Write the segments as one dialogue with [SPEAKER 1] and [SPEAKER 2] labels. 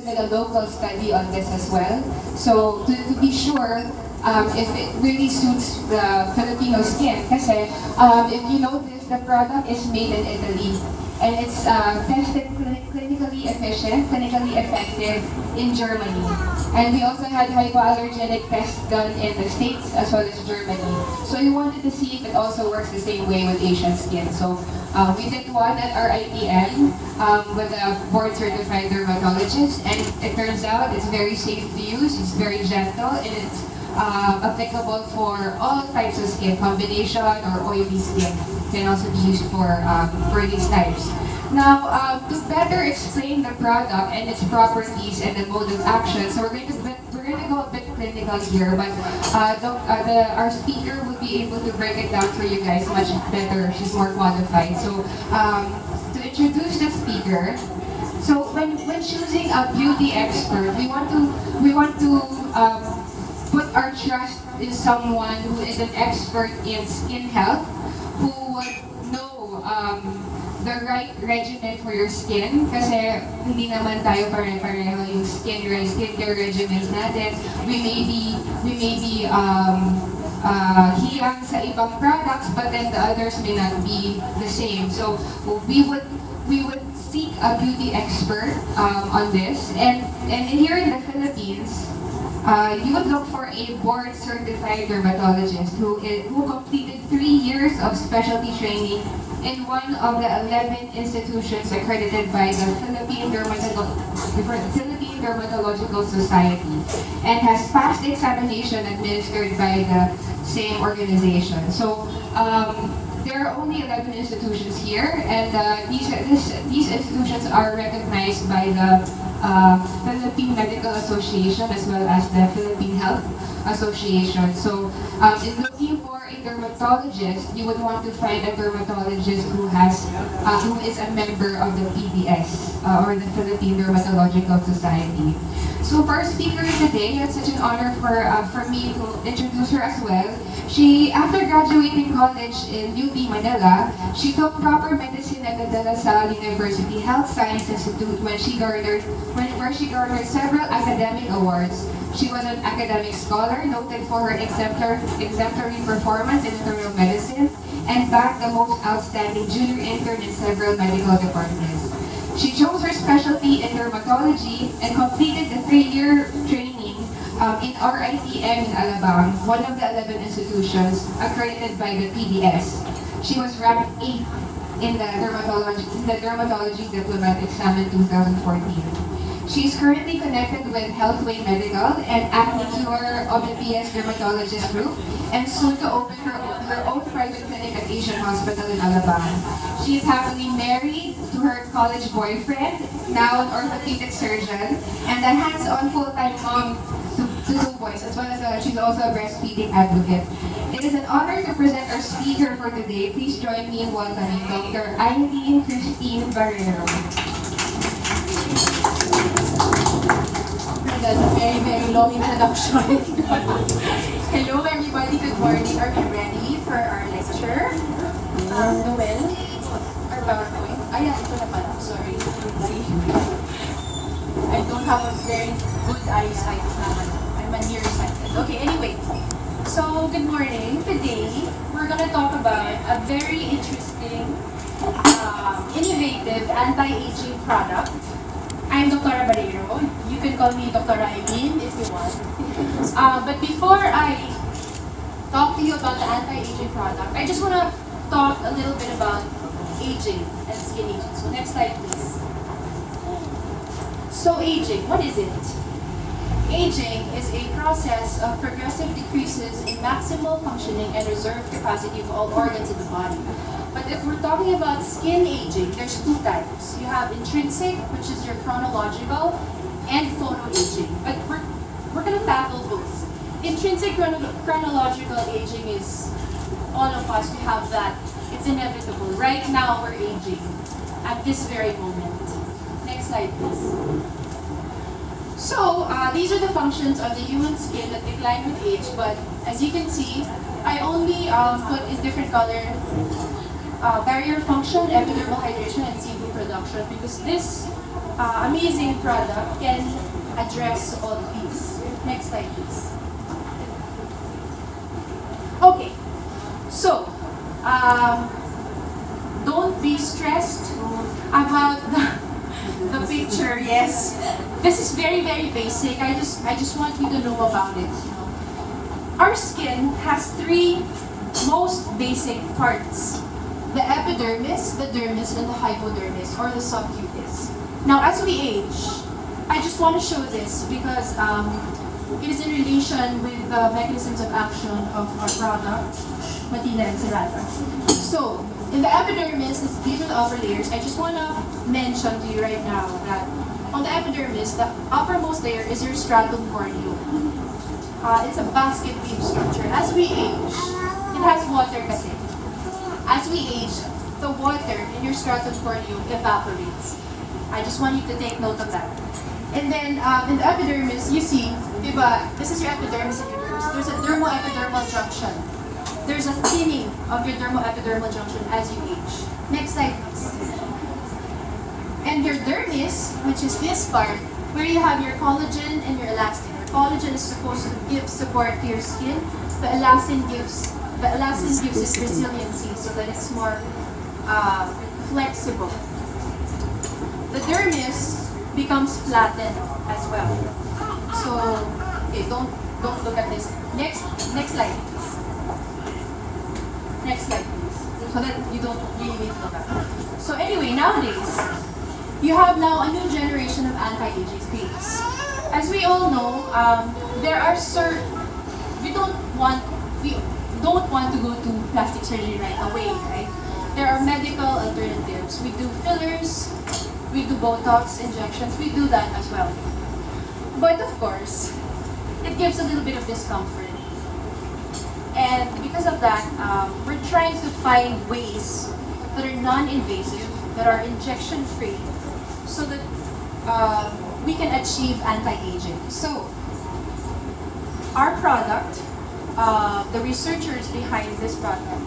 [SPEAKER 1] did a local study on this as well. So to be sure if it really suits the Filipino skin. Kasi if you notice, the product is made in Italy and it's tested clinically efficient, clinically effective in Germany. And we also had hypoallergenic tests done in the States as well as Germany. So we wanted to see if it also works the same way with Asian skin. So we did one at our ITN with a board-certified dermatologist, and it turns out it's very safe to use, it's very gentle, and it's applicable for all types of skin, combination or oily skin. Can also be used for these types. Now, to better explain the product and its properties and the mode of action, so we're going to go a bit clinical here, but our speaker will be able to break it down for you guys much better. She's more qualified. So, to introduce the speaker, so when choosing a beauty expert, we want to put our trust in someone who is an expert in skin health, who would know the right regimen for your skin. Kasi hindi naman tayo pare-pareho yung skincare regimens natin. We may be hiyang sa ibang products, but then the others may not be the same. So we would seek a beauty expert on this, and here in the Philippines, you would look for a board-certified dermatologist who completed 3 years of specialty training in one of the 11 institutions accredited by the Philippine Dermatological Society and has passed the examination administered by the same organization. So there are only 11 institutions here, and these institutions are recognized by the Philippine Medical Association as well as the Philippine Health Association. So in looking for a dermatologist, you would want to find a dermatologist who is a member of the PDS or the Philippine Dermatological Society. So for our speaker today, it's such an honor for me to introduce her as well. She, after graduating college in UP Manila, she took proper medicine at the De La Salle University Health Science Institute where she garnered several academic awards. She was an academic scholar noted for her exemplary performance in internal medicine and bagged the most outstanding junior intern in several medical departments. She chose her specialty in dermatology and completed the 3-year training in RITM in Alabang, one of the 11 institutions accredited by the PDS. She was ranked 8th in the dermatology diploma exam in 2014. She is currently connected with Healthway Medical and Acne Cure of the PS Dermatologist Group, and soon to open her own private clinic at Asian Hospital in Alabang. She is happily married to her college boyfriend, now an orthopedic surgeon, and a hands-on full-time mom to 2 boys, as well as she's also a breastfeeding advocate. It is an honor to present our speaker for today. Please join me in welcoming Dr. Eileen Christine Barrero.
[SPEAKER 2] That's a very, very long introduction. Hello everybody, good morning. Are we ready for our lecture? Noel? Or PowerPoint? Ayan, ito na pala. Sorry. I don't have a very good eyesight naman. I'm a nearsighted. Okay, anyway. So, good morning. Today, we're gonna talk about a very interesting, innovative anti-aging product. I'm Dr. Barrero. You can call me Dr. Eileen if you want. But before I talk to you about the anti-aging product, I just want to talk a little bit about aging and skin aging. So next slide, please. So aging, what is it? Aging is a process of progressive decreases in maximal functioning and reserve capacity of all organs in the body. But if we're talking about skin aging, there's 2 types. You have intrinsic, which is your chronological, and photoaging. But we're going to tackle both. Intrinsic chronological aging is all of us, we have that. It's inevitable. Right now, we're aging at this very moment. Next slide, please. So, these are the functions of the human skin that decline with age, but as you can see, I only put in different color barrier function, epidermal hydration, and sebum production because this amazing product can address all these. Next slide, please. Okay, so don't be stressed about the picture. Yes, this is very basic. I just want you to know about it. Our skin has three most basic parts: the epidermis, the dermis, and the hypodermis, or the subcutis. Now, as we age, I just want to show this because it is in relation with the mechanisms of action of our product, Matina and Serata. So, in the epidermis, these are the upper layers. I just want to mention to you right now that on the epidermis, the uppermost layer is your stratum corneum. It's a basket weave structure. As we age, it has water kasi. As we age, the water in your stratum corneum evaporates. I just want you to take note of that. And then in the epidermis, you see, diba, this is your epidermis and your dermis. There's a dermo-epidermal junction. There's a thinning of your dermo-epidermal junction as you age. Next slide, please. And your dermis, which is this part, where you have your collagen and your elastin. Your collagen is supposed to give support to your skin. The elastin gives its resiliency so that it's more flexible. The dermis becomes flattened as well. So, okay, don't look at this. Next slide. Next slide, please. So that you don't really need to look at it. So anyway, nowadays, you have now a new generation of anti-aging creams. As we all know, there are we don't want to go to plastic surgery right away, right? There are medical alternatives. We do fillers, we do Botox injections, we do that as well. But of course, it gives a little bit of discomfort. And because of that, we're trying to find ways that are non-invasive, that are injection-free, so that we can achieve anti-aging. So, our product, the researchers behind this product,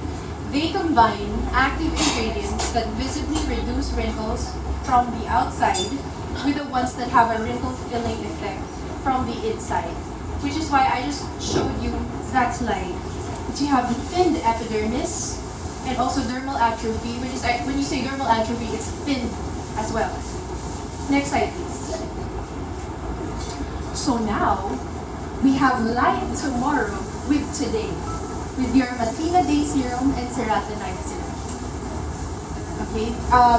[SPEAKER 2] they combine active ingredients that visibly reduce wrinkles from the outside with the ones that have a wrinkle filling effect from the inside. Which is why I just showed you that slide. That you have the thinned epidermis and also dermal atrophy, which is, when you say dermal atrophy, it's thinned as well. Next slide, please. So now, we have light tomorrow with today, with your Matina Day Serum and Serata Night Serum. Okay,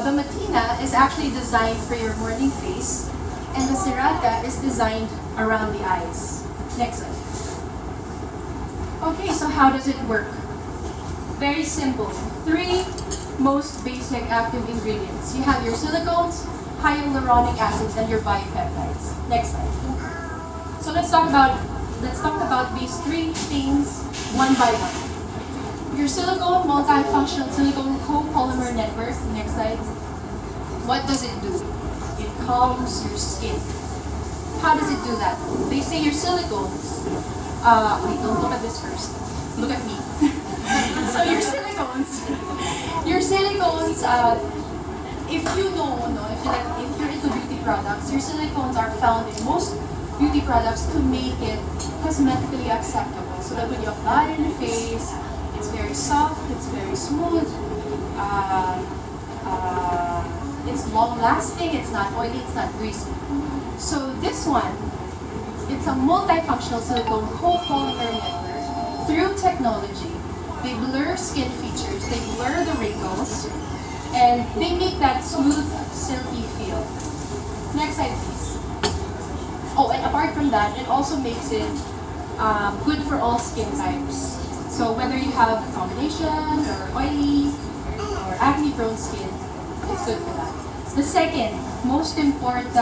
[SPEAKER 2] the Matina is actually designed for your morning face, and the Serata is designed around the eyes. Next slide. Okay, so how does it work? Very simple. Three most basic active ingredients. You have your silicones, hyaluronic acids, and your biopeptides. Next slide. So let's talk about these three things one by one. Your silicone multifunctional silicone copolymer network. Next slide. What does it do? It calms your skin. How does it do that? They say your silicones. Wait, don't look at this first. Look at me. So your silicones, if you know, if you're into beauty products, your silicones are found in most beauty products to make it cosmetically acceptable. So that when you apply it in the face, it's very soft, it's very smooth, it's long lasting, it's not oily, it's not greasy. So this one, it's a multifunctional silicone copolymer network. Through technology, they blur skin features, they blur the wrinkles, and they make that smooth, silky feel. Next slide, please. Oh, and apart from that, it also makes it good for all skin types. So whether you have combination, or oily, or acne-prone skin, it's good for that. The second most important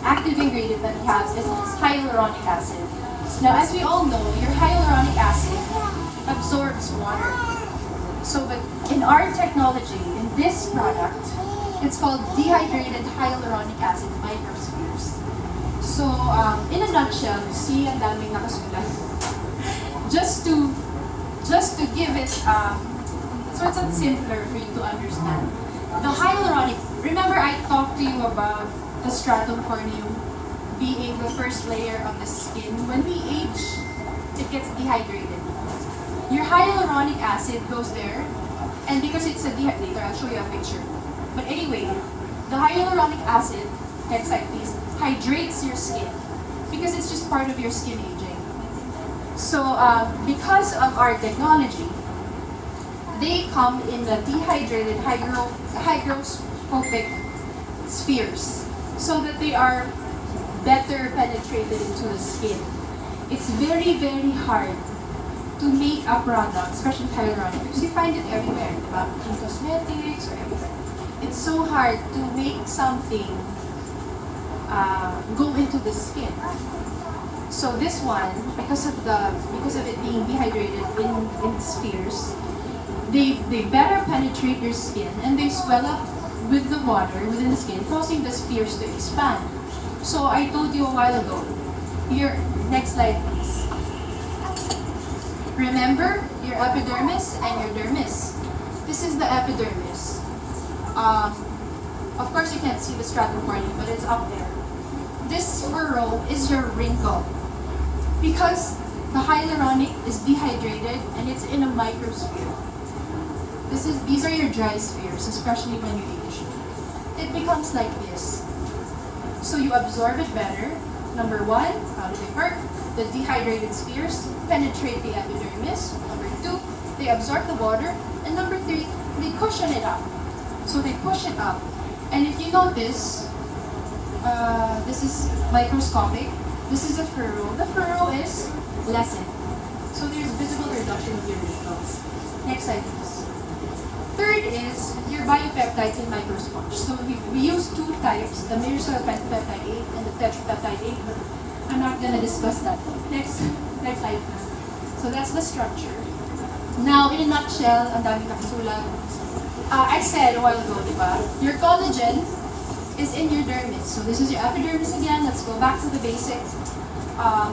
[SPEAKER 2] active ingredient that it has is hyaluronic acid. Now, as we all know, your hyaluronic acid absorbs water. So, but in our technology, in this product, it's called dehydrated hyaluronic acid microspheres. So, in a nutshell, you see ang daming nakasulat. Just to give it, so it's simpler for you to understand. The hyaluronic remember I talked to you about the stratum corneum being the first layer of the skin. When we age, it gets dehydrated. Your hyaluronic acid goes there, and because it's a later, I'll show you a picture. But anyway, the hyaluronic acid, next slide please, hydrates your skin because it's just part of your skin aging. So because of our technology, they come in the dehydrated hygroscopic spheres so that they are better penetrated into the skin. It's very, very hard to make a product, especially hyaluronic, because you find it everywhere, diba? In cosmetics or everywhere. It's so hard to make something go into the skin. So this one, because of it being dehydrated in spheres, they better penetrate your skin and they swell up with the water within the skin, causing the spheres to expand. So I told you a while ago. Your next slide, please. Remember your epidermis and your dermis. This is the epidermis. Of course, you can't see the stratum corneum, but it's up there. This furrow is your wrinkle because the hyaluronic is dehydrated and it's in a microsphere. These are your dry spheres, especially when you age. It becomes like this. So you absorb it better. Number one, how do they work? The dehydrated spheres penetrate the epidermis. Number two, they absorb the water. And number three, they cushion it up. So they push it up. And if you notice, this is microscopic. This is a furrow. The furrow is lessened. So there's visible reduction of your wrinkles. Next slide, please. Third is your biopeptides in microsponge. So we use two types, the myristoyl pentapeptide 8 and the tetrapeptide 8, but I'm not going to discuss that. Next slide, please. So that's the structure. Now, in a nutshell, ang dami nakasulat. I said a while ago, diba? Your collagen is in your dermis. So this is your epidermis again. Let's go back to the basics.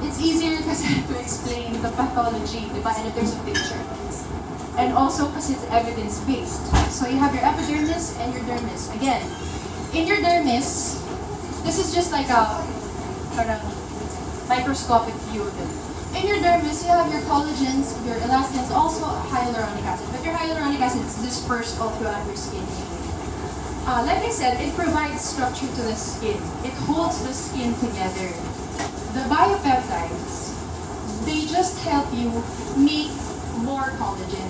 [SPEAKER 2] It's easier kasi to explain the pathology, diba? And if there's a picture. And also because it's evidence-based. So you have your epidermis and your dermis. Again, in your dermis, this is just like a parang microscopic view of it. In your dermis, you have your collagens, your elastins, also hyaluronic acid. But your hyaluronic acid is dispersed all throughout your skin. Like I said, it provides structure to the skin. It holds the skin together. The biopeptides, they just help you make more collagen.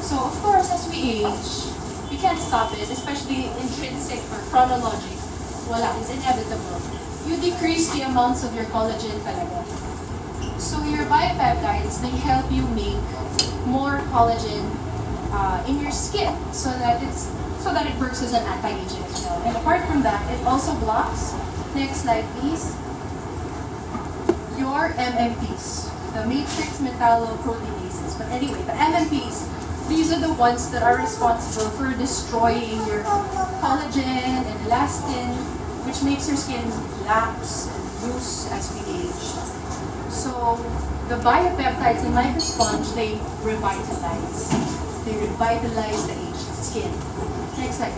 [SPEAKER 2] So of course, as we age, we can't stop it, especially intrinsic or chronologic. Wala, it's inevitable. You decrease the amounts of your collagen talaga. So your biopeptides, they help you make more collagen in your skin so that it works as an anti-aging as well. And apart from that, it also blocks, next slide please, your MMPs, the matrix metalloproteinases. But anyway, the MMPs, these are the ones that are responsible for destroying your collagen and elastin, which makes your skin lax and loose as we age. So the biopeptides in microsponge, they revitalize the aged skin. Next slide.